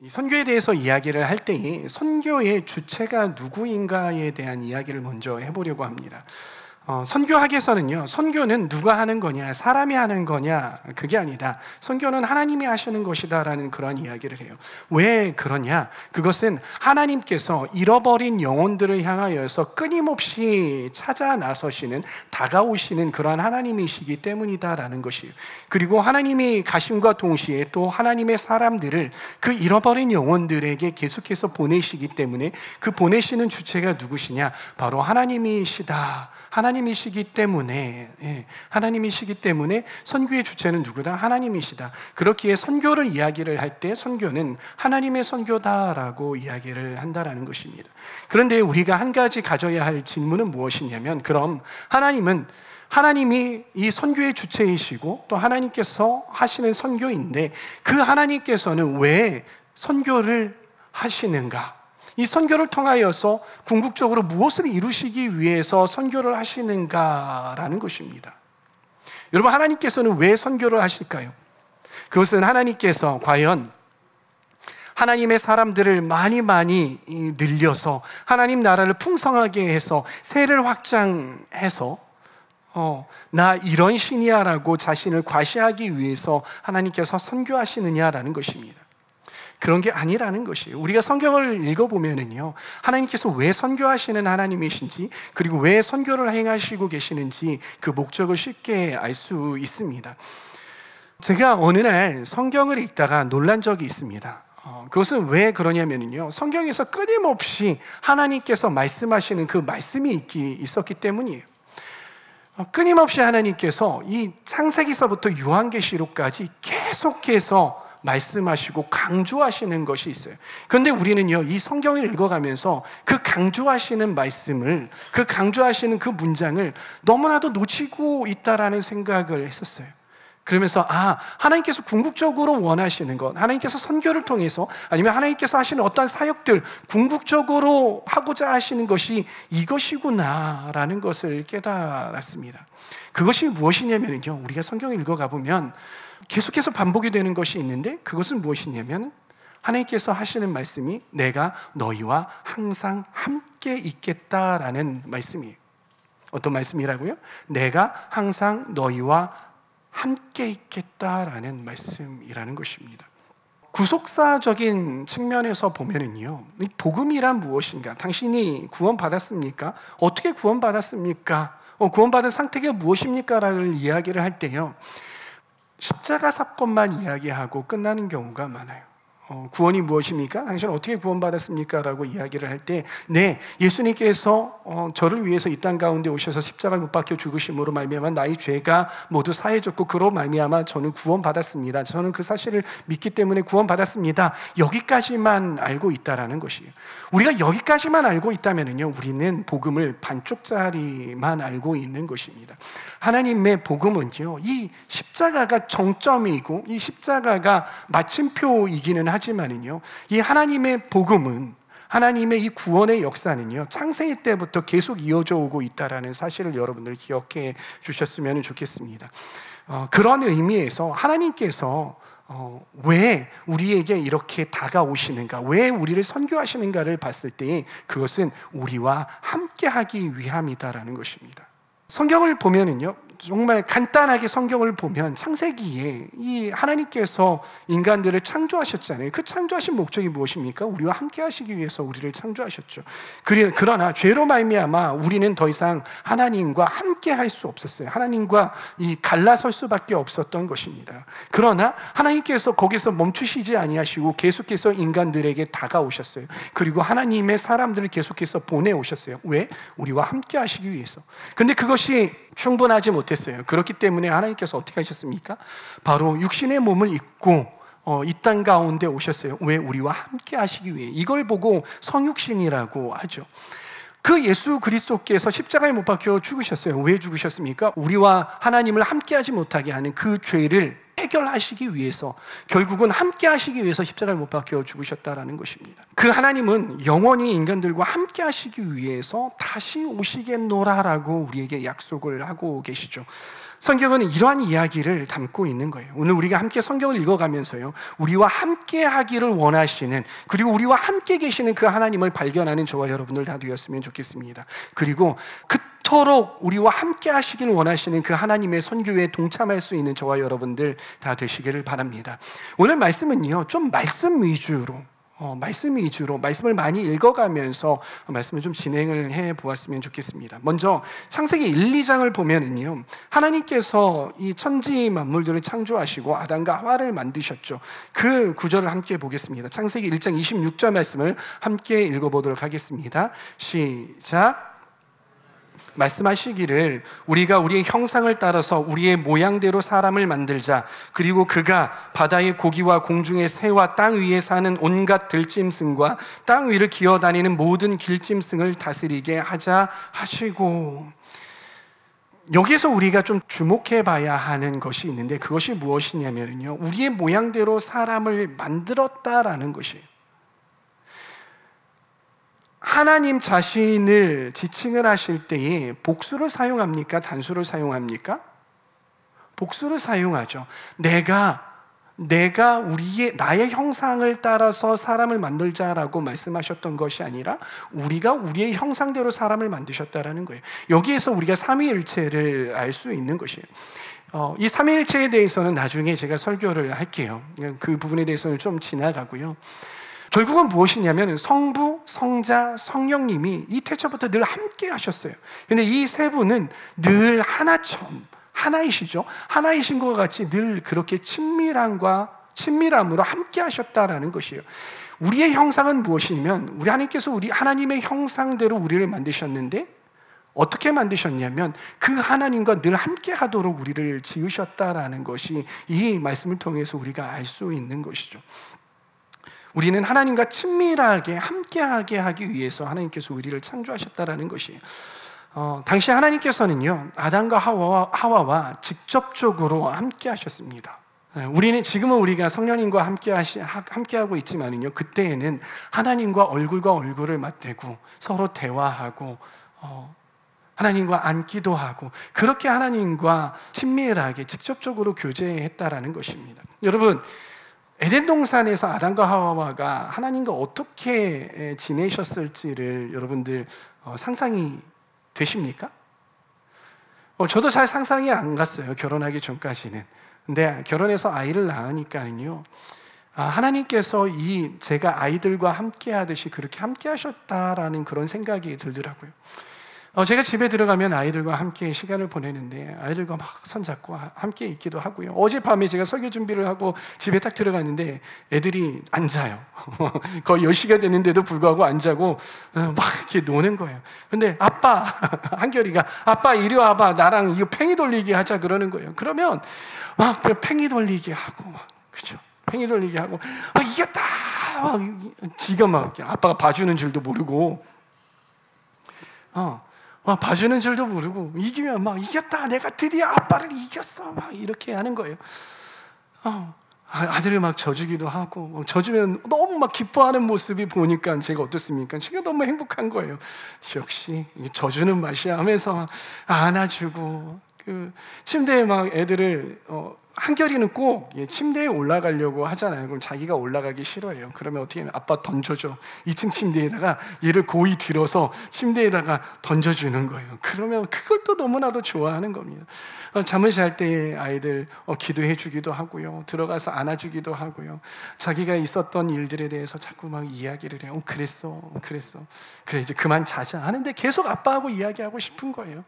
이 선교에 대해서 이야기를 할 때에 선교의 주체가 누구인가에 대한 이야기를 먼저 해보려고 합니다. 선교학에서는요, 선교는 누가 하는 거냐, 사람이 하는 거냐, 그게 아니다. 선교는 하나님이 하시는 것이다라는 그런 이야기를 해요. 왜 그러냐? 그것은 하나님께서 잃어버린 영혼들을 향하여서 끊임없이 찾아 나서시는, 다가오시는 그러한 하나님이시기 때문이다라는 것이에요. 그리고 하나님이 가심과 동시에 또 하나님의 사람들을 그 잃어버린 영혼들에게 계속해서 보내시기 때문에 그 보내시는 주체가 누구시냐? 바로 하나님이시다. 하나님이시기 때문에 선교의 주체는 누구다? 하나님이시다. 그렇기에 선교를 이야기를 할 때 선교는 하나님의 선교다라고 이야기를 한다라는 것입니다. 그런데 우리가 한 가지 가져야 할 질문은 무엇이냐면, 그럼 하나님이 이 선교의 주체이시고 또 하나님께서 하시는 선교인데 그 하나님께서는 왜 선교를 하시는가? 이 선교를 통하여서 궁극적으로 무엇을 이루시기 위해서 선교를 하시는가라는 것입니다. 여러분, 하나님께서는 왜 선교를 하실까요? 그것은 하나님께서 과연 하나님의 사람들을 많이 늘려서 하나님 나라를 풍성하게 해서 세를 확장해서 나 이런 신이야 라고 자신을 과시하기 위해서 하나님께서 선교하시느냐라는 것입니다. 그런 게 아니라는 것이에요. 우리가 성경을 읽어보면은요, 하나님께서 왜 선교하시는 하나님이신지, 그리고 왜 선교를 행하시고 계시는지 그 목적을 쉽게 알 수 있습니다. 제가 어느 날 성경을 읽다가 놀란 적이 있습니다. 그것은 왜 그러냐면요, 성경에서 끊임없이 하나님께서 말씀하시는 그 말씀이 있었기 때문이에요. 끊임없이 하나님께서 이 창세기서부터 요한계시록까지 계속해서 말씀하시고 강조하시는 것이 있어요. 그런데 우리는요, 이 성경을 읽어가면서 그 강조하시는 말씀을, 그 강조하시는 그 문장을 너무나도 놓치고 있다라는 생각을 했었어요. 그러면서 하나님께서 궁극적으로 원하시는 것, 하나님께서 선교를 통해서, 아니면 하나님께서 하시는 어떤 사역들, 궁극적으로 하고자 하시는 것이 이것이구나라는 것을 깨달았습니다. 그것이 무엇이냐면요, 우리가 성경을 읽어가 보면 계속해서 반복이 되는 것이 있는데, 그것은 무엇이냐면 하나님께서 하시는 말씀이 내가 너희와 항상 함께 있겠다라는 말씀이에요. 어떤 말씀이라고요? 내가 항상 너희와 함께 있겠다라는 말씀이라는 것입니다. 구속사적인 측면에서 보면은요, 이 복음이란 무엇인가? 당신이 구원받았습니까? 어떻게 구원받았습니까? 구원받은 상태가 무엇입니까? 라는 이야기를 할 때요, 십자가 사건만 이야기하고 끝나는 경우가 많아요. 구원이 무엇입니까? 당신은 어떻게 구원받았습니까? 라고 이야기를 할 때, 네, 예수님께서 저를 위해서 이 땅 가운데 오셔서 십자가를 못 박혀 죽으심으로 말미암아 나의 죄가 모두 사해졌고 그로 말미암아 저는 구원받았습니다. 저는 그 사실을 믿기 때문에 구원받았습니다. 여기까지만 알고 있다라는 것이에요. 우리가 여기까지만 알고 있다면요, 우리는 복음을 반쪽짜리만 알고 있는 것입니다. 하나님의 복음은요, 이 십자가가 정점이고 이 십자가가 마침표이기는 하지만은요, 이 하나님의 복음은, 하나님의 이 구원의 역사는요, 창세기 때부터 계속 이어져 오고 있다라는 사실을 여러분들 기억해 주셨으면 좋겠습니다. 그런 의미에서 하나님께서 왜 우리에게 이렇게 다가오시는가, 왜 우리를 선교하시는가를 봤을 때 그것은 우리와 함께 하기 위함이다라는 것입니다. 성경을 보면은요, 정말 간단하게 성경을 보면 창세기에 이 하나님께서 인간들을 창조하셨잖아요. 그 창조하신 목적이 무엇입니까? 우리와 함께 하시기 위해서 우리를 창조하셨죠. 그러나 죄로 말미암아 우리는 더 이상 하나님과 함께 할 수 없었어요. 하나님과 갈라설 수밖에 없었던 것입니다. 그러나 하나님께서 거기서 멈추시지 아니하시고 계속해서 인간들에게 다가오셨어요. 그리고 하나님의 사람들을 계속해서 보내오셨어요. 왜? 우리와 함께 하시기 위해서. 근데 그것이 충분하지 못했어요. 그렇기 때문에 하나님께서 어떻게 하셨습니까? 바로 육신의 몸을 입고 이 땅 가운데 오셨어요. 왜? 우리와 함께 하시기 위해. 이걸 보고 성육신이라고 하죠. 그 예수 그리스도께서 십자가에 못 박혀 죽으셨어요. 왜 죽으셨습니까? 우리와 하나님을 함께 하지 못하게 하는 그 죄를 해결하시기 위해서, 결국은 함께 하시기 위해서 십자가에 못 박혀 죽으셨다라는 것입니다. 그 하나님은 영원히 인간들과 함께 하시기 위해서 다시 오시겠노라라고 우리에게 약속을 하고 계시죠. 성경은 이러한 이야기를 담고 있는 거예요. 오늘 우리가 함께 성경을 읽어가면서요, 우리와 함께 하기를 원하시는, 그리고 우리와 함께 계시는 그 하나님을 발견하는 저와 여러분들 다 되었으면 좋겠습니다. 그리고 그토록 우리와 함께 하시기를 원하시는 그 하나님의 선교에 동참할 수 있는 저와 여러분들 다 되시기를 바랍니다. 오늘 말씀은요, 좀 말씀 위주로 말씀을 많이 읽어가면서 말씀을 좀 진행을 해 보았으면 좋겠습니다. 먼저 창세기 1, 2장을 보면은요, 하나님께서 이 천지 만물들을 창조하시고 아담과 하와를 만드셨죠. 그 구절을 함께 보겠습니다. 창세기 1장 26절 말씀을 함께 읽어보도록 하겠습니다. 시작. 말씀하시기를 우리가 우리의 형상을 따라서 우리의 모양대로 사람을 만들자. 그리고 그가 바다의 고기와 공중의 새와 땅 위에 사는 온갖 들짐승과 땅 위를 기어다니는 모든 길짐승을 다스리게 하자 하시고, 여기서 우리가 좀 주목해 봐야 하는 것이 있는데, 그것이 무엇이냐면요, 우리의 모양대로 사람을 만들었다라는 것이에요. 하나님 자신을 지칭을 하실 때에 복수를 사용합니까? 단수를 사용합니까? 복수를 사용하죠. 내가 나의 형상을 따라서 사람을 만들자라고 말씀하셨던 것이 아니라 우리가 우리의 형상대로 사람을 만드셨다라는 거예요. 여기에서 우리가 삼위일체를 알 수 있는 것이에요. 이 삼위일체에 대해서는 나중에 제가 설교를 할게요. 그 부분에 대해서는 좀 지나가고요. 결국은 무엇이냐면 성부, 성자, 성령님이 이 태초부터 늘 함께 하셨어요. 근데 이 세 분은 늘 하나이시죠. 하나이신 것과 같이 늘 그렇게 친밀함으로 함께 하셨다라는 것이에요. 우리의 형상은 무엇이냐면, 우리 하나님께서 우리 하나님의 형상대로 우리를 만드셨는데, 어떻게 만드셨냐면 그 하나님과 늘 함께 하도록 우리를 지으셨다라는 것이 이 말씀을 통해서 우리가 알 수 있는 것이죠. 우리는 하나님과 친밀하게 함께하게 하기 위해서 하나님께서 우리를 창조하셨다라는 것이에요. 당시 하나님께서는요, 아담과 하와와 직접적으로 함께하셨습니다. 지금은 우리가 성령님과 함께하고 있지만은요, 그때에는 하나님과 얼굴을 맞대고 서로 대화하고 하나님과 앉기도 하고, 그렇게 하나님과 친밀하게 직접적으로 교제했다라는 것입니다. 여러분, 에덴 동산에서 아담과 하와가 하나님과 어떻게 지내셨을지를 여러분들 상상이 되십니까? 저도 잘 상상이 안 갔어요, 결혼하기 전까지는. 근데 결혼해서 아이를 낳으니까요, 하나님께서 제가 아이들과 함께 하듯이 그렇게 함께 하셨다라는 그런 생각이 들더라고요. 제가 집에 들어가면 아이들과 함께 시간을 보내는데, 아이들과 막 손잡고 함께 있기도 하고요. 어젯밤에 제가 설교 준비를 하고 집에 딱 들어갔는데 애들이 안 자요. 거의 10시가 됐는데도 불구하고 안 자고 막 이렇게 노는 거예요. 근데 한결이가 아빠 이리 와봐, 나랑 이거 팽이 돌리기 하자 그러는 거예요. 그러면 막 팽이 돌리기 하고, 그죠? 팽이 돌리기 하고 이겼다! 지가 막 아빠가 봐주는 줄도 모르고 봐주는 줄도 모르고, 이기면 막 이겼다, 내가 드디어 아빠를 이겼어, 막 이렇게 하는 거예요. 아들을 막 져주기도 하고, 져주면 너무 막 기뻐하는 모습이 보니까 제가 어떻습니까? 제가 너무 행복한 거예요. 역시 져주는 맛이야 하면서 막 안아주고, 그 침대에 막 애들을 한결이는 꼭 침대에 올라가려고 하잖아요. 그럼 자기가 올라가기 싫어해요. 그러면 어떻게 하면 아빠 던져줘. 2층 침대에다가 얘를 고이 들어서 침대에다가 던져주는 거예요. 그러면 그걸 또 너무나도 좋아하는 겁니다. 잠을 잘 때 아이들 기도해 주기도 하고요, 들어가서 안아주기도 하고요, 자기가 있었던 일들에 대해서 자꾸 막 이야기를 해요. 그랬어 그래 이제 그만 자자 하는데 계속 아빠하고 이야기하고 싶은 거예요.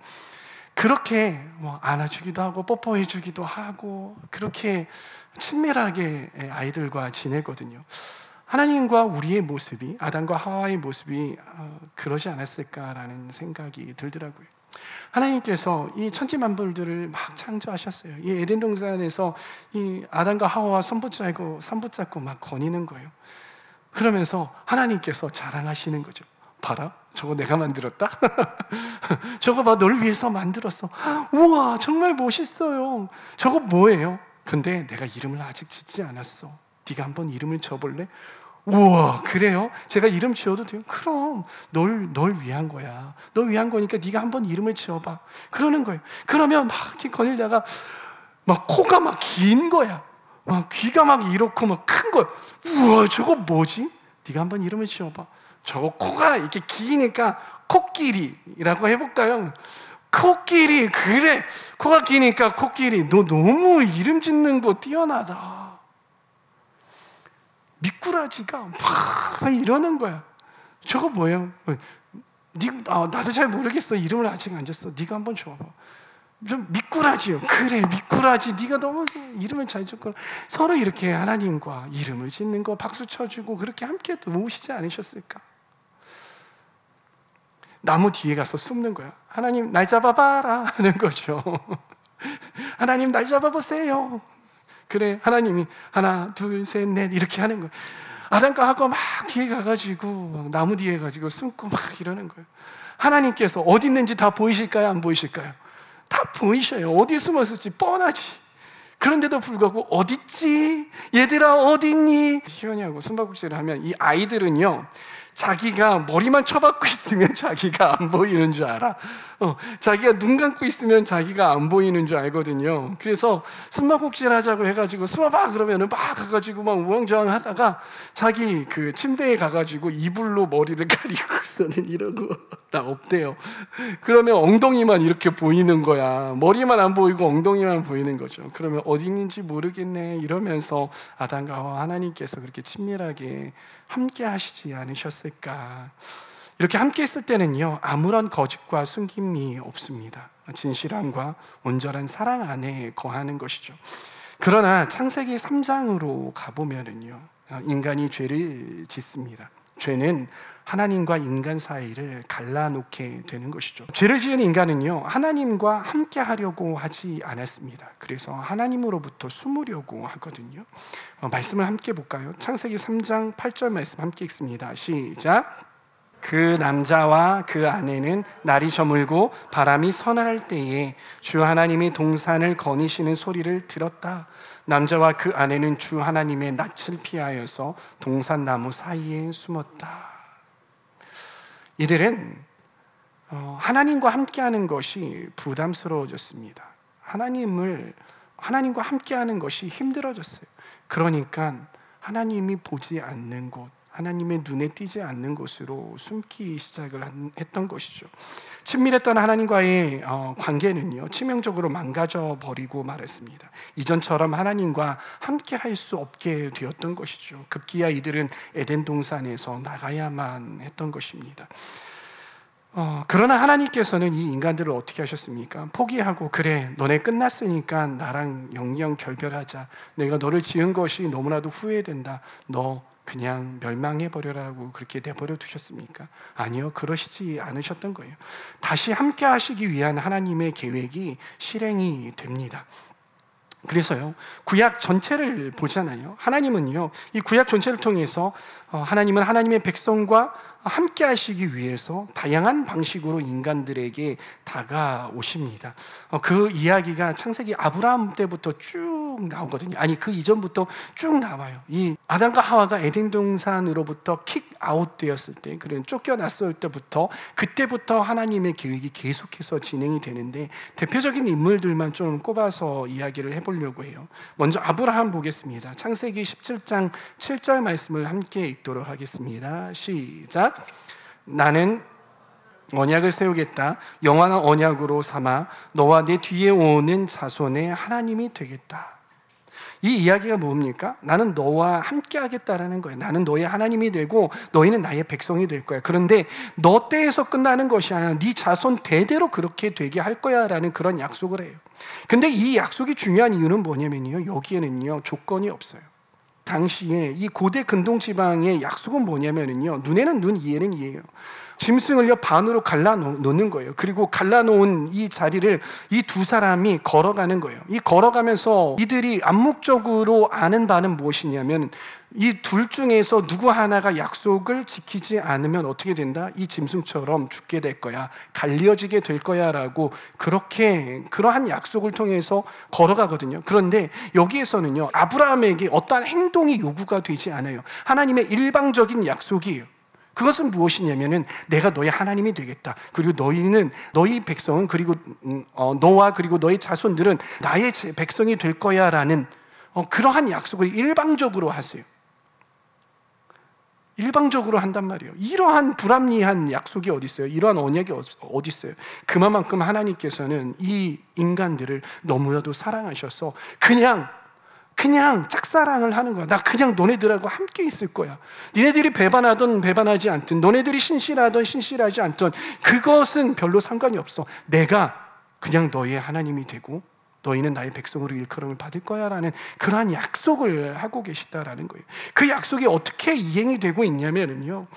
그렇게 안아주기도 하고 뽀뽀해주기도 하고, 그렇게 친밀하게 아이들과 지내거든요. 하나님과 우리의 모습이, 아담과 하와의 모습이 그러지 않았을까라는 생각이 들더라고요. 하나님께서 이 천지만물들을 막 창조하셨어요. 이 에덴 동산에서 이 아담과 하와와 손 붙잡고 막 거니는 거예요. 그러면서 하나님께서 자랑하시는 거죠. 봐라, 저거 내가 만들었다? 저거 봐, 널 위해서 만들었어. 우와, 정말 멋있어요. 저거 뭐예요? 근데 내가 이름을 아직 짓지 않았어. 네가 한번 이름을 줘볼래? 우와, 그래요? 제가 이름 지어도 돼요? 그럼 널 위한 거야. 널 위한 거니까 네가 한번 이름을 지어봐. 그러는 거예요. 그러면 막 이렇게 거닐다가 막 코가 막 긴 거야. 막 귀가 막 이렇고 막 큰 거야. 우와, 저거 뭐지? 네가 한번 이름을 지어봐. 저거 코가 이렇게 기니까 코끼리라고 해볼까요? 코끼리. 그래, 코가 기니까 코끼리. 너 너무 이름 짓는 거 뛰어나다. 미꾸라지가 막 이러는 거야. 저거 뭐예요? 나도 잘 모르겠어. 이름을 아직 안 줬어. 네가 한번 줘봐. 좀 미꾸라지요. 그래, 미꾸라지. 네가 너무 이름을 잘 줬고. 서로 이렇게 하나님과 이름을 짓는 거 박수 쳐주고 그렇게 함께 모으시지 않으셨을까? 나무 뒤에 가서 숨는 거야. 하나님 날 잡아봐라 하는 거죠. 하나님 날 잡아보세요. 그래, 하나님이 하나, 둘, 셋, 넷 이렇게 하는 거예요. 아담과 하고 막 뒤에 가가지고 나무 뒤에 가지고 숨고 막 이러는 거예요. 하나님께서 어디 있는지 다 보이실까요? 안 보이실까요? 다 보이셔요. 어디 숨었을지 뻔하지. 그런데도 불구하고 어딨지? 얘들아 어디 있니? 시원이하고 숨바꼭질을 하면 이 아이들은요, 자기가 머리만 쳐박고 있으면 자기가 안 보이는 줄 알아. 자기가 눈 감고 있으면 자기가 안 보이는 줄 알거든요. 그래서 숨바꼭질 하자고 해가지고 숨어봐 그러면은 막 가가지고 막 우왕좌왕 하다가 자기 그 침대에 가가지고 이불로 머리를 가리고서는 이러고 나 없대요. 그러면 엉덩이만 이렇게 보이는 거야. 머리만 안 보이고 엉덩이만 보이는 거죠. 그러면 어디 있는지 모르겠네 이러면서 아담과 하와 하나님께서 그렇게 친밀하게 함께 하시지 않으셨을까? 이렇게 함께 있을 때는요, 아무런 거짓과 숨김이 없습니다. 진실함과 온전한 사랑 안에 거하는 것이죠. 그러나 창세기 3장으로 가보면은요, 인간이 죄를 짓습니다. 죄는 하나님과 인간 사이를 갈라놓게 되는 것이죠. 죄를 지은 인간은요, 하나님과 함께 하려고 하지 않았습니다. 그래서 하나님으로부터 숨으려고 하거든요. 말씀을 함께 볼까요? 창세기 3장 8절 말씀 함께 읽습니다. 시작. 그 남자와 그 아내는 날이 저물고 바람이 서늘할 때에 주 하나님이 동산을 거니시는 소리를 들었다. 남자와 그 아내는 주 하나님의 낯을 피하여서 동산 나무 사이에 숨었다. 이들은 하나님과 함께하는 것이 부담스러워졌습니다. 하나님과 함께하는 것이 힘들어졌어요. 그러니까 하나님이 보지 않는 곳, 하나님의 눈에 띄지 않는 곳으로 숨기 시작을 했던 것이죠. 친밀했던 하나님과의 관계는요, 치명적으로 망가져 버리고 말았습니다. 이전처럼 하나님과 함께 할 수 없게 되었던 것이죠. 급기야 이들은 에덴 동산에서 나가야만 했던 것입니다. 그러나 하나님께서는 이 인간들을 어떻게 하셨습니까? 포기하고 그래, 너네 끝났으니까 나랑 영영 결별하자. 내가 너를 지은 것이 너무나도 후회된다. 너 그냥 멸망해버려라고 그렇게 내버려 두셨습니까? 아니요, 그러시지 않으셨던 거예요. 다시 함께 하시기 위한 하나님의 계획이 실행이 됩니다. 그래서요, 구약 전체를 보잖아요. 하나님은요, 이 구약 전체를 통해서 하나님은 하나님의 백성과 함께 하시기 위해서 다양한 방식으로 인간들에게 다가오십니다. 그 이야기가 창세기 아브라함 때부터 쭉 나오거든요. 아니, 그 이전부터 쭉 나와요. 이 아담과 하와가 에덴 동산으로부터 킥아웃 되었을 때, 그런 쫓겨났을 때부터, 그때부터 하나님의 계획이 계속해서 진행이 되는데, 대표적인 인물들만 좀 꼽아서 이야기를 해보려고 해요. 먼저 아브라함 보겠습니다. 창세기 17장 7절 말씀을 함께 읽도록 하겠습니다. 시작. 나는 언약을 세우겠다. 영원한 언약으로 삼아 너와 내 뒤에 오는 자손의 하나님이 되겠다. 이 이야기가 뭡니까? 나는 너와 함께 하겠다라는 거예요. 나는 너의 하나님이 되고 너희는 나의 백성이 될 거야. 그런데 너 때에서 끝나는 것이 아니라 네 자손 대대로 그렇게 되게 할 거야 라는 그런 약속을 해요. 근데 이 약속이 중요한 이유는 뭐냐면요, 여기에는요 조건이 없어요. 당시에 이 고대 근동 지방의 약속은 뭐냐면요, 눈에는 눈, 이에는 이에요. 짐승을요 반으로 갈라놓는 거예요. 그리고 갈라놓은 이 자리를 이 두 사람이 걸어가는 거예요. 이 걸어가면서 이들이 암묵적으로 아는 바는 무엇이냐면 이 둘 중에서 누구 하나가 약속을 지키지 않으면 어떻게 된다? 이 짐승처럼 죽게 될 거야, 갈려지게 될 거야 라고 그러한 약속을 통해서 걸어가거든요. 그런데 여기에서는요 아브라함에게 어떠한 행동이 요구가 되지 않아요. 하나님의 일방적인 약속이에요. 그것은 무엇이냐면은 내가 너의 하나님이 되겠다. 그리고 너희 백성은 그리고 너와 그리고 너의 자손들은 나의 백성이 될 거야라는 그러한 약속을 일방적으로 하세요. 일방적으로 한단 말이에요. 이러한 불합리한 약속이 어디 있어요? 이러한 언약이 어디 있어요? 그만큼 하나님께서는 이 인간들을 너무나도 사랑하셔서 그냥 짝사랑을 하는 거야. 나 그냥 너네들하고 함께 있을 거야. 니네들이 배반하든 배반하지 않든, 너네들이 신실하든 신실하지 않든 그것은 별로 상관이 없어. 내가 그냥 너의 하나님이 되고 너희는 나의 백성으로 일컬음을 받을 거야 라는 그러한 약속을 하고 계시다라는 거예요. 그 약속이 어떻게 이행이 되고 있냐면요,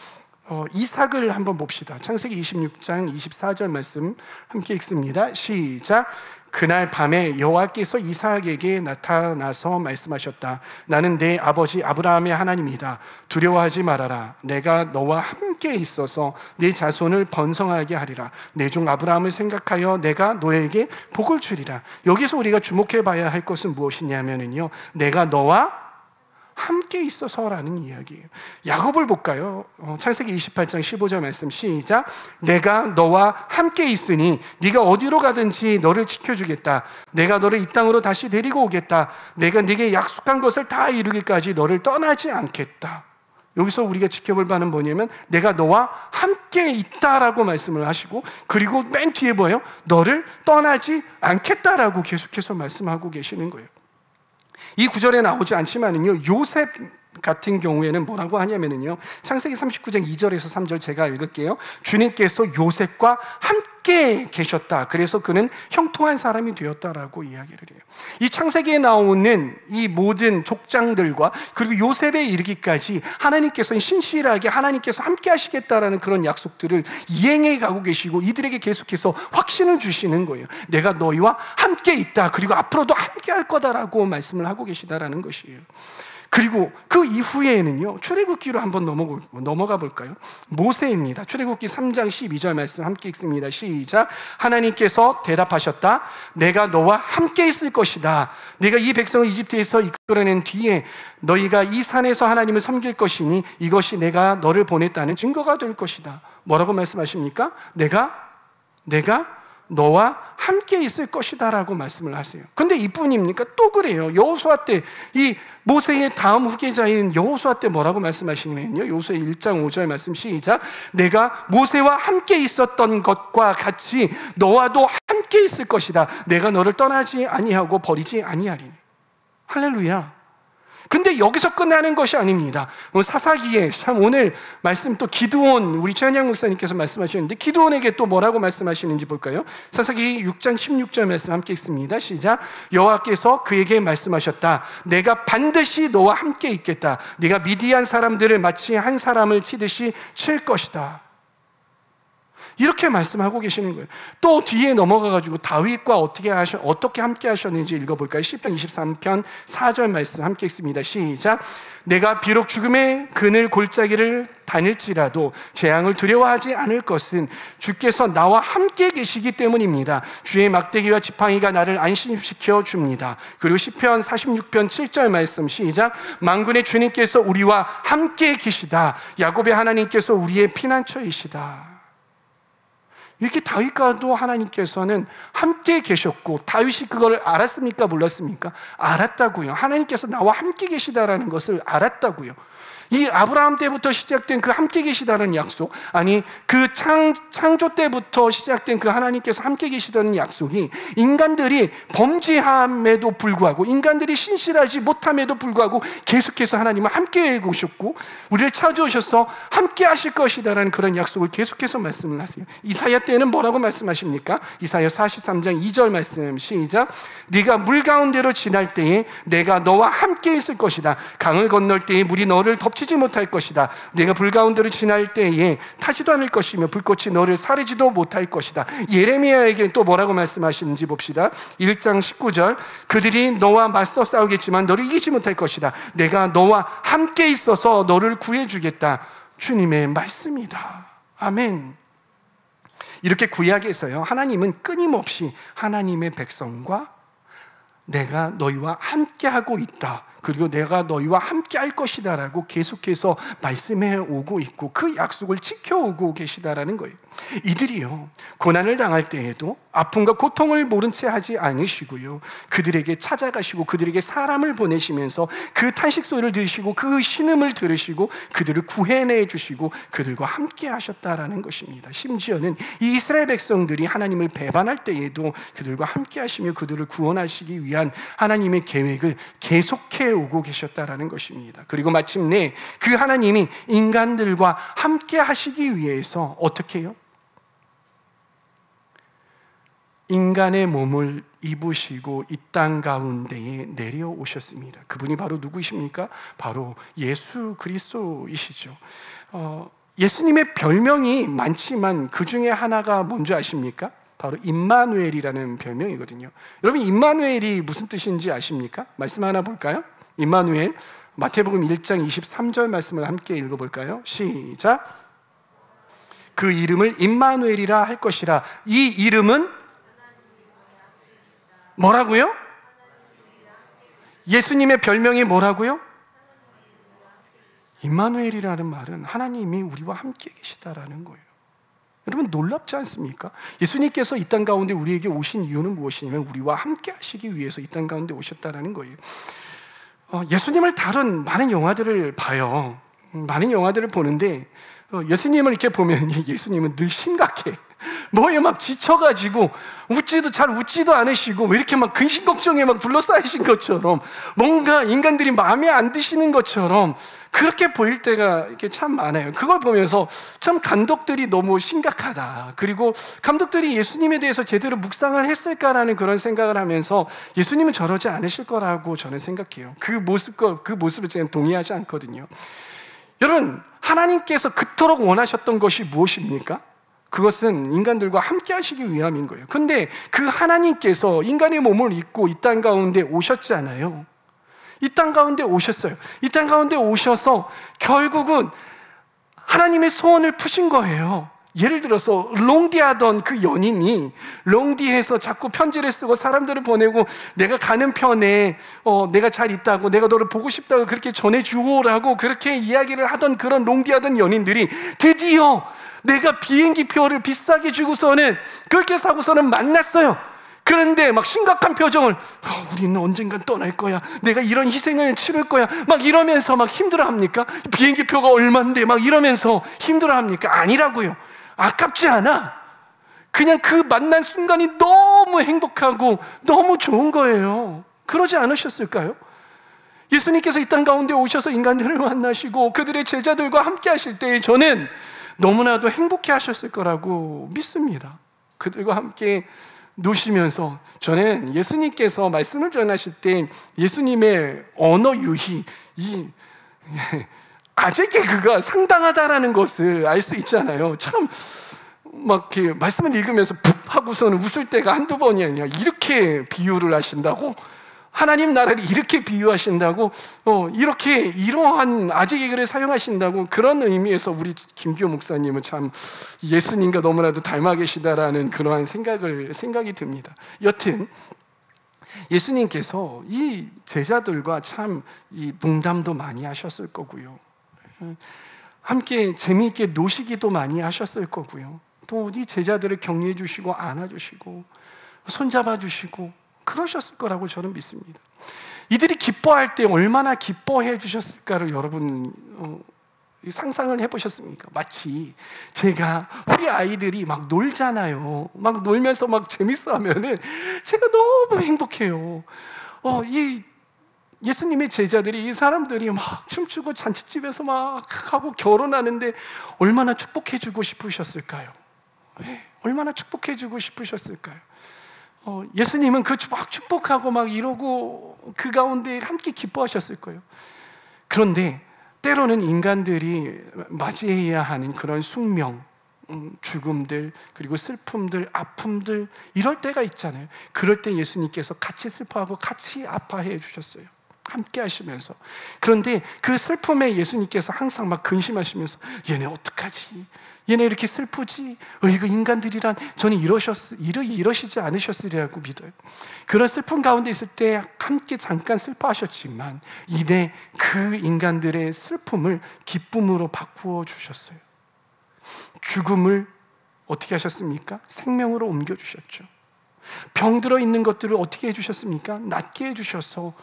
이삭을 한번 봅시다. 창세기 26장 24절 말씀 함께 읽습니다. 시작. 그날 밤에 여호와께서 이삭에게 나타나서 말씀하셨다. 나는 내 아버지 아브라함의 하나님이다. 두려워하지 말아라. 내가 너와 함께 있어서 네 자손을 번성하게 하리라. 내 종 아브라함을 생각하여 내가 너에게 복을 주리라. 여기서 우리가 주목해 봐야 할 것은 무엇이냐면요, 내가 너와 함께 있어서라는 이야기예요. 야곱을 볼까요? 창세기 28장 15절 말씀 시작. 내가 너와 함께 있으니 네가 어디로 가든지 너를 지켜주겠다. 내가 너를 이 땅으로 다시 데리고 오겠다. 내가 네게 약속한 것을 다 이루기까지 너를 떠나지 않겠다. 여기서 우리가 지켜볼 바는 뭐냐면 내가 너와 함께 있다라고 말씀을 하시고, 그리고 맨 뒤에 뭐예요? 너를 떠나지 않겠다라고 계속해서 말씀하고 계시는 거예요. 이 구절에 나오지 않지만은요, 요셉 같은 경우에는 뭐라고 하냐면은요, 창세기 39장 2절에서 3절 제가 읽을게요. 주님께서 요셉과 함께 계셨다. 그래서 그는 형통한 사람이 되었다라고 이야기를 해요. 이 창세기에 나오는 이 모든 족장들과 그리고 요셉에 이르기까지 하나님께서는 신실하게 하나님께서 함께 하시겠다라는 그런 약속들을 이행해 가고 계시고 이들에게 계속해서 확신을 주시는 거예요. 내가 너희와 함께 있다. 그리고 앞으로도 함께 할 거다라고 말씀을 하고 계시다라는 것이에요. 그리고 그 이후에는요, 출애굽기로 한번 넘어가 볼까요? 모세입니다. 출애굽기 3장 12절 말씀 함께 읽습니다. 시작. 하나님께서 대답하셨다. 내가 너와 함께 있을 것이다. 내가 이 백성을 이집트에서 이끌어낸 뒤에 너희가 이 산에서 하나님을 섬길 것이니 이것이 내가 너를 보냈다는 증거가 될 것이다. 뭐라고 말씀하십니까? 내가 너와 함께 있을 것이다 라고 말씀을 하세요. 근데 이뿐입니까? 또 그래요. 여호수아 때, 이 모세의 다음 후계자인 여호수아 때 뭐라고 말씀하시냐면요, 여호수아 1장 5절 말씀 시작. 내가 모세와 함께 있었던 것과 같이 너와도 함께 있을 것이다. 내가 너를 떠나지 아니하고 버리지 아니하리니. 할렐루야. 근데 여기서 끝나는 것이 아닙니다. 사사기에 참 오늘 말씀 또 기드온, 우리 최한양 목사님께서 말씀하셨는데 기드온에게 또 뭐라고 말씀하시는지 볼까요? 사사기 6장 16절 말씀 함께 읽습니다. 시작. 여호와께서 그에게 말씀하셨다. 내가 반드시 너와 함께 있겠다. 네가 미디안 사람들을 마치 한 사람을 치듯이 칠 것이다. 이렇게 말씀하고 계시는 거예요. 또 뒤에 넘어가가지고 다윗과 어떻게 함께 하셨는지 읽어볼까요? 시편 23편 4절 말씀 함께 읽습니다. 시작. 내가 비록 죽음의 그늘 골짜기를 다닐지라도 재앙을 두려워하지 않을 것은 주께서 나와 함께 계시기 때문입니다. 주의 막대기와 지팡이가 나를 안심시켜 줍니다. 그리고 시편 46편 7절 말씀 시작. 만군의 주님께서 우리와 함께 계시다. 야곱의 하나님께서 우리의 피난처이시다. 이렇게 다윗과도 하나님께서는 함께 계셨고, 다윗이 그걸 알았습니까? 몰랐습니까? 알았다고요. 하나님께서 나와 함께 계시다라는 것을 알았다고요. 이 아브라함 때부터 시작된 그 함께 계시다는 약속, 아니 그 창조 때부터 시작된 그 하나님께서 함께 계시다는 약속이 인간들이 범죄함에도 불구하고, 인간들이 신실하지 못함에도 불구하고 계속해서 하나님은 함께 해오셨고 우리를 찾아오셔서 함께 하실 것이다라는 그런 약속을 계속해서 말씀을 하세요. 이사야 때는 뭐라고 말씀하십니까? 이사야 43장 2절 말씀 시작. 네가 물 가운데로 지날 때에 내가 너와 함께 있을 것이다. 강을 건널 때에 물이 너를 덮지 먹지지 못할 것이다. 내가 불 가운데를 지날 때에 타지도 않을 것이며 불꽃이 너를 사르지도 못할 것이다. 예레미야에게 또 뭐라고 말씀하시는지 봅시다. 1장 19절, 그들이 너와 맞서 싸우겠지만 너를 이기지 못할 것이다. 내가 너와 함께 있어서 너를 구해주겠다. 주님의 말씀이다. 아멘. 이렇게 구약에서요, 하나님은 끊임없이 하나님의 백성과 내가 너희와 함께하고 있다, 그리고 내가 너희와 함께 할 것이다 라고 계속해서 말씀해 오고 있고 그 약속을 지켜오고 계시다라는 거예요. 이들이요, 고난을 당할 때에도 아픔과 고통을 모른 채 하지 않으시고요, 그들에게 찾아가시고 그들에게 사람을 보내시면서 그 탄식 소리를 들으시고 그 신음을 들으시고 그들을 구해내 주시고 그들과 함께 하셨다라는 것입니다. 심지어는 이 이스라엘 백성들이 하나님을 배반할 때에도 그들과 함께 하시며 그들을 구원하시기 위한 하나님의 계획을 계속해 오고 계셨다라는 것입니다. 그리고 마침내 그 하나님이 인간들과 함께 하시기 위해서 어떻게 해요? 인간의 몸을 입으시고 이 땅 가운데에 내려오셨습니다. 그분이 바로 누구이십니까? 바로 예수 그리스도이시죠. 예수님의 별명이 많지만 그 중에 하나가 뭔지 아십니까? 바로 임마누엘이라는 별명이거든요. 여러분, 임마누엘이 무슨 뜻인지 아십니까? 말씀 하나 볼까요? 임마누엘, 마태복음 1장 23절 말씀을 함께 읽어볼까요? 시작. 그 이름을 임마누엘이라 할 것이라. 이 이름은 뭐라고요? 예수님의 별명이 뭐라고요? 임마누엘이라는 말은 하나님이 우리와 함께 계시다라는 거예요. 여러분, 놀랍지 않습니까? 예수님께서 이 땅 가운데 우리에게 오신 이유는 무엇이냐면 우리와 함께 하시기 위해서 이 땅 가운데 오셨다라는 거예요. 예수님을 다룬 많은 영화들을 봐요. 많은 영화들을 보는데 예수님을 이렇게 보면 예수님은 늘 심각해. 뭐에 막 지쳐가지고 잘 웃지도 않으시고 왜 이렇게 막 근심 걱정에 막 둘러싸이신 것처럼, 뭔가 인간들이 마음에 안 드시는 것처럼 그렇게 보일 때가 이렇게 참 많아요. 그걸 보면서 참 감독들이 너무 심각하다, 그리고 감독들이 예수님에 대해서 제대로 묵상을 했을까라는 그런 생각을 하면서 예수님은 저러지 않으실 거라고 저는 생각해요. 그 모습을 제가 동의하지 않거든요. 여러분, 하나님께서 그토록 원하셨던 것이 무엇입니까? 그것은 인간들과 함께 하시기 위함인 거예요. 근데 그 하나님께서 인간의 몸을 입고 이 땅 가운데 오셨잖아요. 이 땅 가운데 오셨어요. 이 땅 가운데 오셔서 결국은 하나님의 소원을 푸신 거예요. 예를 들어서 롱디하던 그 연인이 롱디해서 자꾸 편지를 쓰고 사람들을 보내고 내가 가는 편에 내가 잘 있다고, 내가 너를 보고 싶다고 그렇게 전해주고라고 그렇게 이야기를 하던 그런 롱디하던 연인들이 드디어 내가 비행기 표를 비싸게 주고서는 그렇게 사고서는 만났어요. 그런데 막 심각한 표정을, 우리는 언젠간 떠날 거야, 내가 이런 희생을 치를 거야, 막 이러면서 막 힘들어합니까? 비행기 표가 얼만데 막 이러면서 힘들어합니까? 아니라고요. 아깝지 않아. 그냥 그 만난 순간이 너무 행복하고 너무 좋은 거예요. 그러지 않으셨을까요? 예수님께서 이 땅 가운데 오셔서 인간들을 만나시고 그들의 제자들과 함께 하실 때 저는 너무나도 행복해 하셨을 거라고 믿습니다. 그들과 함께 노시면서 저는 예수님께서 말씀을 전하실 때 예수님의 언어 유희, 이 아재 개그가 상당하다라는 것을 알 수 있잖아요. 참 막 이렇게 말씀을 읽으면서 푹 하고서는 웃을 때가 한두 번이 아니야. 이렇게 비유를 하신다고? 하나님 나라를 이렇게 비유하신다고? 이렇게 이러한 아재 개그를 사용하신다고? 그런 의미에서 우리 김기호 목사님은 참 예수님과 너무나도 닮아 계시다라는 그러한 생각이 듭니다. 여튼 예수님께서 이 제자들과 참 이 농담도 많이 하셨을 거고요, 함께 재미있게 노시기도 많이 하셨을 거고요, 또 이 제자들을 격려해 주시고 안아주시고 손잡아 주시고 그러셨을 거라고 저는 믿습니다. 이들이 기뻐할 때 얼마나 기뻐해 주셨을까를 여러분 상상을 해보셨습니까? 마치 제가 우리 아이들이 막 놀잖아요. 막 놀면서 막 재밌어 하면은 제가 너무 행복해요. 이 예수님의 제자들이, 이 사람들이 막 춤추고 잔치집에서 막 하고 결혼하는데 얼마나 축복해주고 싶으셨을까요? 얼마나 축복해주고 싶으셨을까요? 예수님은 그 막 축복하고 막 이러고 그 가운데 함께 기뻐하셨을 거예요. 그런데 때로는 인간들이 맞이해야 하는 그런 숙명, 죽음들, 그리고 슬픔들, 아픔들, 이럴 때가 있잖아요. 그럴 때 예수님께서 같이 슬퍼하고 같이 아파해 주셨어요. 함께 하시면서. 그런데 그 슬픔에 예수님께서 항상 막 근심하시면서 얘네 어떡하지? 얘네 이렇게 슬프지? 이거 인간들이란 저는 이러시지 않으셨으리라고 믿어요. 그런 슬픔 가운데 있을 때 함께 잠깐 슬퍼하셨지만 이내 그 인간들의 슬픔을 기쁨으로 바꾸어 주셨어요. 죽음을 어떻게 하셨습니까? 생명으로 옮겨주셨죠. 병들어 있는 것들을 어떻게 해주셨습니까? 낫게 해주셔서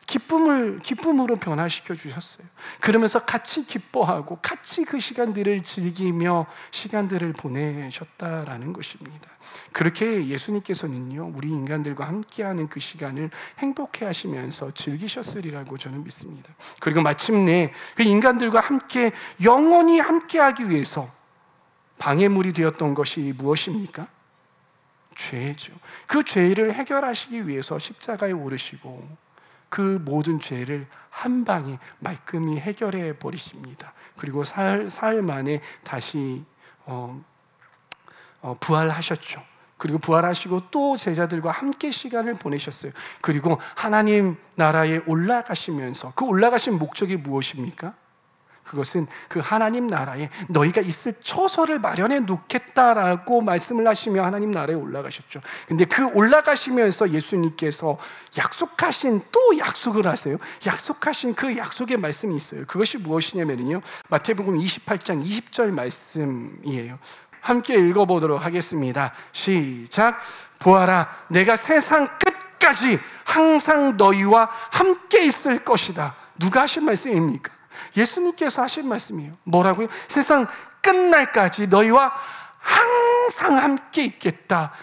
기쁨으로 변화시켜 주셨어요. 그러면서 같이 기뻐하고 같이 그 시간들을 즐기며 시간들을 보내셨다라는 것입니다. 그렇게 예수님께서는요, 우리 인간들과 함께하는 그 시간을 행복해 하시면서 즐기셨으리라고 저는 믿습니다. 그리고 마침내 그 인간들과 함께 영원히 함께하기 위해서 방해물이 되었던 것이 무엇입니까? 죄죠. 그 죄를 해결하시기 위해서 십자가에 오르시고 그 모든 죄를 한 방에 말끔히 해결해 버리십니다. 그리고 사흘 만에 다시 부활하셨죠. 그리고 부활하시고 또 제자들과 함께 시간을 보내셨어요. 그리고 하나님 나라에 올라가시면서 그 올라가신 목적이 무엇입니까? 그것은 그 하나님 나라에 너희가 있을 처소를 마련해 놓겠다라고 말씀을 하시며 하나님 나라에 올라가셨죠. 근데 그 올라가시면서 예수님께서 약속하신 또 약속을 하세요. 약속하신 그 약속의 말씀이 있어요. 그것이 무엇이냐면요, 마태복음 28장 20절 말씀이에요. 함께 읽어보도록 하겠습니다. 시작. 보아라, 내가 세상 끝까지 항상 너희와 함께 있을 것이다. 누가 하신 말씀입니까? 예수님께서 하신 말씀이에요. 뭐라고요? 세상 끝날까지 너희와 항상 함께 있겠다.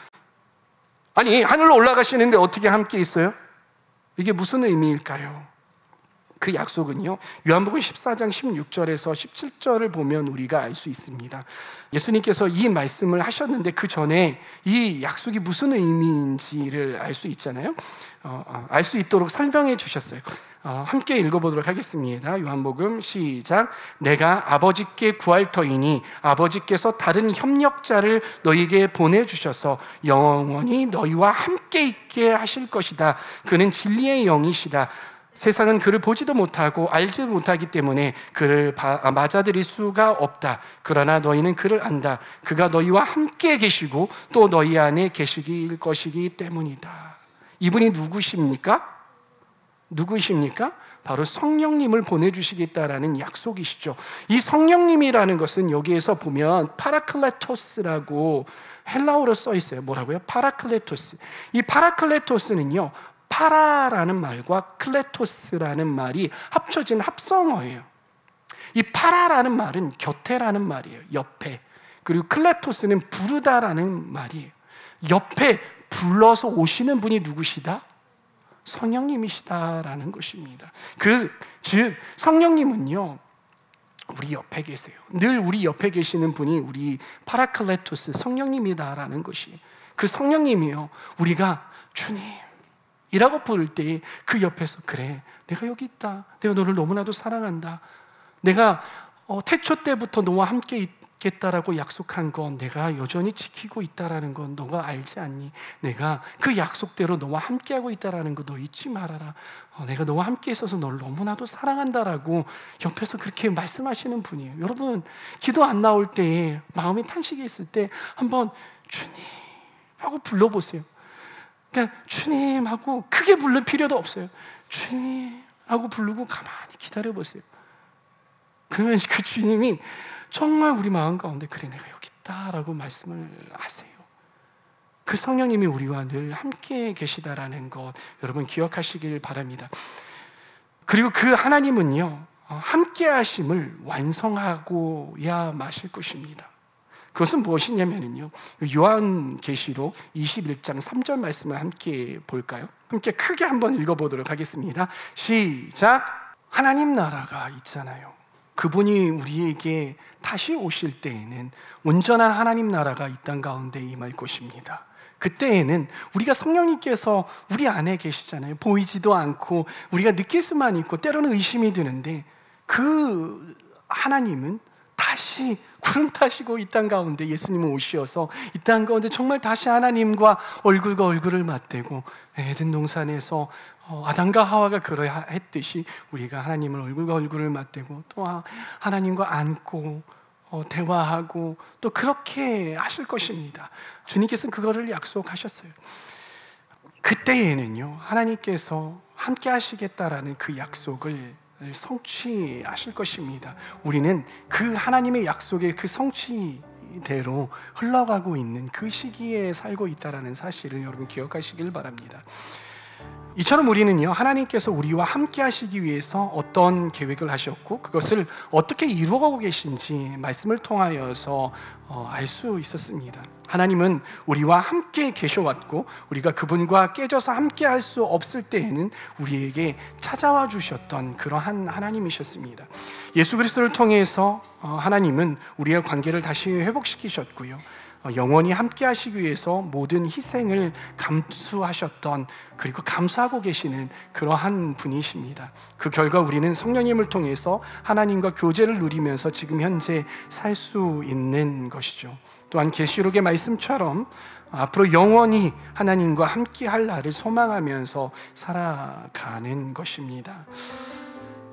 아니, 하늘로 올라가시는데 어떻게 함께 있어요? 이게 무슨 의미일까요? 그 약속은요, 요한복음 14장 16절에서 17절을 보면 우리가 알 수 있습니다. 예수님께서 이 말씀을 하셨는데 그 전에 이 약속이 무슨 의미인지를 알 수 있잖아요. 알 수 있도록 설명해 주셨어요. 함께 읽어보도록 하겠습니다. 요한복음 시작. 내가 아버지께 구할 터이니 아버지께서 다른 협력자를 너희에게 보내주셔서 영원히 너희와 함께 있게 하실 것이다. 그는 진리의 영이시다. 세상은 그를 보지도 못하고 알지도 못하기 때문에 그를 맞아들일 수가 없다. 그러나 너희는 그를 안다. 그가 너희와 함께 계시고 또 너희 안에 계시길 것이기 때문이다. 이분이 누구십니까? 바로 성령님을 보내주시겠다라는 약속이시죠. 이 성령님이라는 것은 여기에서 보면 파라클레토스라고 헬라어로 써 있어요. 뭐라고요? 파라클레토스. 이 파라클레토스는요, 파라라는 말과 클레토스라는 말이 합쳐진 합성어예요. 이 파라라는 말은 곁에라는 말이에요. 옆에. 그리고 클레토스는 부르다라는 말이에요. 옆에 불러서 오시는 분이 누구시다? 성령님이시다라는 것입니다. 즉 성령님은요, 우리 옆에 계세요. 늘 우리 옆에 계시는 분이 우리 파라클레토스 성령님이다라는 것이, 그 성령님이요, 우리가 주님이라고 부를 때 그 옆에서 그래, 내가 여기 있다. 내가 너를 너무나도 사랑한다. 내가 태초 때부터 너와 함께 있겠다라고 약속한 건 내가 여전히 지키고 있다라는 건 너가 알지 않니? 내가 그 약속대로 너와 함께하고 있다라는 거 너 잊지 말아라. 내가 너와 함께 있어서 너를 너무나도 사랑한다라고 옆에서 그렇게 말씀하시는 분이에요. 여러분, 기도 안 나올 때에 마음이 탄식이 있을 때 한번 주님 하고 불러보세요. 그냥 주님 하고 크게 부를 필요도 없어요. 주님 하고 부르고 가만히 기다려보세요. 그러면 그 주님이 정말 우리 마음 가운데 그래, 내가 여기 있다라고 말씀을 하세요. 그 성령님이 우리와 늘 함께 계시다라는 것 여러분 기억하시길 바랍니다. 그리고 그 하나님은요, 함께 하심을 완성하고야 마실 것입니다. 그것은 무엇이냐면요, 요한계시록 21장 3절 말씀을 함께 볼까요? 함께 크게 한번 읽어보도록 하겠습니다. 시작. 하나님 나라가 있잖아요. 그분이 우리에게 다시 오실 때에는 온전한 하나님 나라가 이 땅 가운데 임할 것입니다. 그때에는 우리가 성령님께서 우리 안에 계시잖아요. 보이지도 않고 우리가 느낄 수만 있고 때로는 의심이 드는데 그 하나님은 다시 구름 타시고 이 땅 가운데 예수님은 오시어서 이 땅 가운데 정말 다시 하나님과 얼굴과 얼굴을 맞대고 에덴 동산에서 아담과 하와가 그러야 했듯이 우리가 하나님을 얼굴과 얼굴을 맞대고 또 하나님과 안고 대화하고 또 그렇게 하실 것입니다. 주님께서는 그거를 약속하셨어요. 그때에는요, 하나님께서 함께 하시겠다라는 그 약속을 성취하실 것입니다. 우리는 그 하나님의 약속의 그 성취대로 흘러가고 있는 그 시기에 살고 있다는 사실을 여러분 기억하시길 바랍니다. 이처럼 우리는요, 하나님께서 우리와 함께 하시기 위해서 어떤 계획을 하셨고 그것을 어떻게 이루어가고 계신지 말씀을 통하여서 알 수 있었습니다. 하나님은 우리와 함께 계셔왔고 우리가 그분과 깨져서 함께 할 수 없을 때에는 우리에게 찾아와 주셨던 그러한 하나님이셨습니다. 예수 그리스도를 통해서 하나님은 우리의 관계를 다시 회복시키셨고요, 영원히 함께 하시기 위해서 모든 희생을 감수하셨던, 그리고 감수하고 계시는 그러한 분이십니다. 그 결과 우리는 성령님을 통해서 하나님과 교제를 누리면서 지금 현재 살 수 있는 것이죠. 또한 계시록의 말씀처럼 앞으로 영원히 하나님과 함께 할 날을 소망하면서 살아가는 것입니다.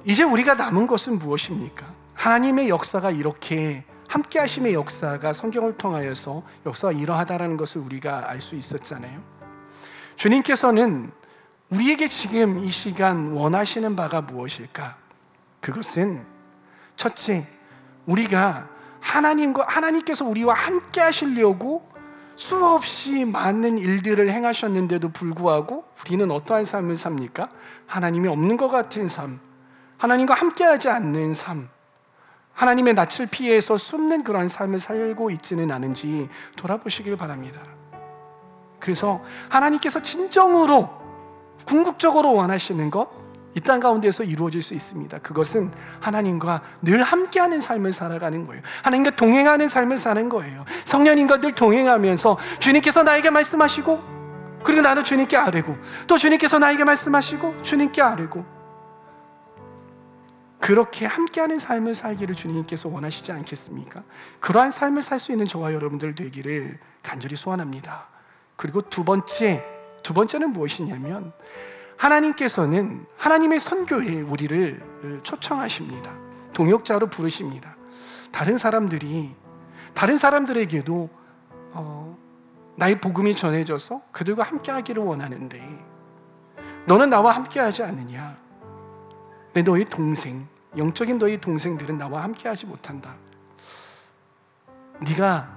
이제 우리가 남은 것은 무엇입니까? 하나님의 역사가 이렇게 함께 하심의 역사가 성경을 통하여서 역사가 이러하다라는 것을 우리가 알 수 있었잖아요. 주님께서는 우리에게 지금 이 시간 원하시는 바가 무엇일까? 그것은 첫째, 우리가 하나님께서 우리와 함께 하시려고 수없이 많은 일들을 행하셨는데도 불구하고 우리는 어떠한 삶을 삽니까? 하나님이 없는 것 같은 삶, 하나님과 함께하지 않는 삶, 하나님의 낯을 피해서 숨는 그런 삶을 살고 있지는 않은지 돌아보시길 바랍니다. 그래서 하나님께서 진정으로 궁극적으로 원하시는 것, 이 땅 가운데서 이루어질 수 있습니다. 그것은 하나님과 늘 함께하는 삶을 살아가는 거예요. 하나님과 동행하는 삶을 사는 거예요. 성령님과 늘 동행하면서 주님께서 나에게 말씀하시고, 그리고 나도 주님께 아뢰고, 또 주님께서 나에게 말씀하시고 주님께 아뢰고, 그렇게 함께하는 삶을 살기를 주님께서 원하시지 않겠습니까? 그러한 삶을 살 수 있는 저와 여러분들 되기를 간절히 소원합니다. 그리고 두 번째는 무엇이냐면, 하나님께서는 하나님의 선교에 우리를 초청하십니다. 동역자로 부르십니다. 다른 사람들에게도 나의 복음이 전해져서 그들과 함께하기를 원하는데 너는 나와 함께하지 않느냐? 너의 동생, 영적인 너의 동생들은 나와 함께하지 못한다. 네가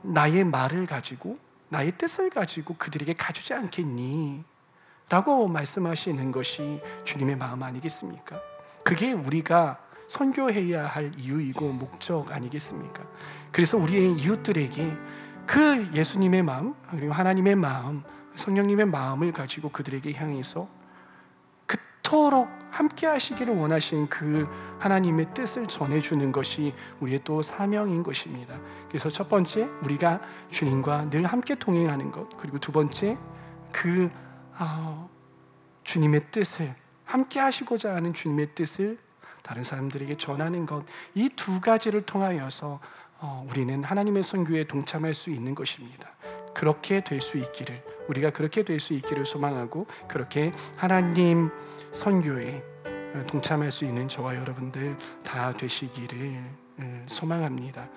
나의 말을 가지고, 나의 뜻을 가지고 그들에게 가주지 않겠니? 라고 말씀하시는 것이 주님의 마음 아니겠습니까? 그게 우리가 선교해야 할 이유이고 목적 아니겠습니까? 그래서 우리의 이웃들에게 그 예수님의 마음, 그리고 하나님의 마음, 성령님의 마음을 가지고 그들에게 향해서 그토록 함께 하시기를 원하신 그 하나님의 뜻을 전해주는 것이 우리의 또 사명인 것입니다. 그래서 첫 번째, 우리가 주님과 늘 함께 동행하는 것, 그리고 두 번째, 주님의 뜻을, 함께 하시고자 하는 주님의 뜻을 다른 사람들에게 전하는 것, 이 두 가지를 통하여서 우리는 하나님의 선교에 동참할 수 있는 것입니다. 그렇게 될 수 있기를, 우리가 그렇게 될 수 있기를 소망하고, 그렇게 하나님 선교에 동참할 수 있는 저와 여러분들 다 되시기를 소망합니다.